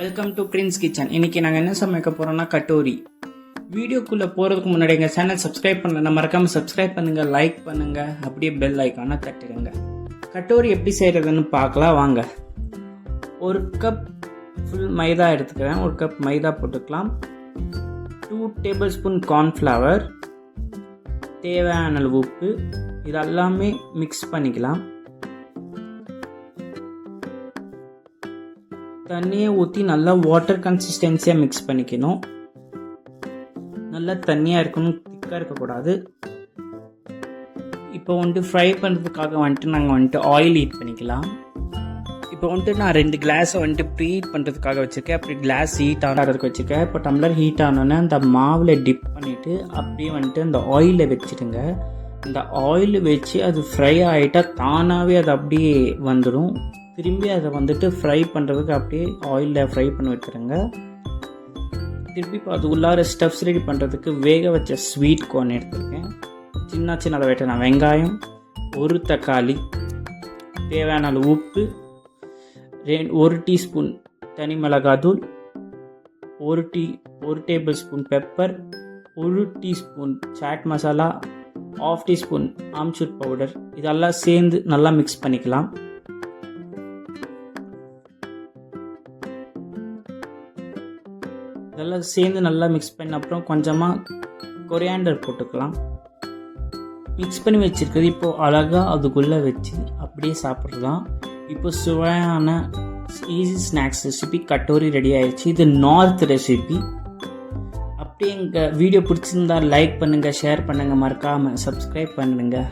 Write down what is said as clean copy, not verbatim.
Welcome to Prince kitchen. இன்னைக்கு நாங்கள் என்ன சமைக்க போகிறோம்னா கட்டோரி. வீடியோக்குள்ளே போகிறதுக்கு முன்னாடி எங்கள் சேனல் சப்ஸ்கிரைப் பண்ணல, மறக்காமல் சப்ஸ்கிரைப் பண்ணுங்கள், லைக் பண்ணுங்கள், அப்படியே பெல் ஐக்கானை தட்டிடுங்க. கட்டோரி எப்படி செய்கிறதுன்னு பார்க்கலாம் வாங்க. ஒரு கப் ஃபுல் மைதா எடுத்துக்கிறேன். ஒரு கப் மைதா போட்டுக்கலாம். 2 டேபிள் ஸ்பூன் கார்ன்ஃப்ளவர், தேவையான அளவு உப்பு, இதெல்லாமே மிக்ஸ் பண்ணிக்கலாம். தண்ணியை ஊற்றி நல்லா வாட்டர் கன்சிஸ்டன்சியாக மிக்ஸ் பண்ணிக்கணும். நல்லா தண்ணியாக இருக்கணும், திக்காக இருக்கக்கூடாது. இப்போ ஃப்ரை பண்ணுறதுக்காக நாங்கள் ஆயில் ஹீட் பண்ணிக்கலாம். இப்போ நான் 2 கிளாஸை ப்ரீ ஹீட் பண்ணுறதுக்காக வச்சுருக்கேன். அப்படி கிளாஸ் ஹீட் ஆகிறதுக்கு வச்சுருக்கேன். இப்போ டம்ளர் ஹீட் ஆனோன்னே அந்த மாவில் டிப் பண்ணிவிட்டு அப்படியே அந்த ஆயிலை வச்சுடுங்க. இந்த ஆயில் வச்சு அது ஃப்ரை ஆகிட்டால் தானாகவே அது அப்படியே வந்துடும். திரும்பி அதை ஃப்ரை பண்ணுறதுக்கு அப்படியே ஆயிலில் ஃப்ரை பண்ணி வச்சுருங்க. திருப்பி இப்போ அது உள்ளார ஸ்டஃப்ஸ் ரெடி பண்ணுறதுக்கு வேக வச்ச ஸ்வீட் கார்ன் எடுத்துருக்கேன். சின்ன வெட்டின வெங்காயம், 1 தக்காளி, தேவையான அளவு உப்பு, 1 டீஸ்பூன் தனி மிளகாத்தூள், 1 tablespoon pepper, 1 teaspoon chaat masala, 1/2 teaspoon amchur powder, இதெல்லாம் சேர்ந்து நல்லா மிக்ஸ் பண்ணிக்கலாம். இதெல்லாம் சேர்ந்து நல்லா மிக்ஸ் பண்ண அப்புறம் கொஞ்சமாக கொரியாண்டர் போட்டுக்கலாம். மிக்ஸ் பண்ணி வச்சுருக்குது இப்போது அழகாக அதுக்குள்ளே வச்சு அப்படியே சாப்பிட்றலாம். இப்போ சுவையான easy snacks recipe katori ready ஆயிடுச்சு. இது நார்த் ரெசிபி. அப்படியே எங்கள் வீடியோ பிடிச்சிருந்தா லைக் பண்ணுங்கள், ஷேர் பண்ணுங்கள், மறக்காமல் சப்ஸ்கிரைப் பண்ணுங்கள்.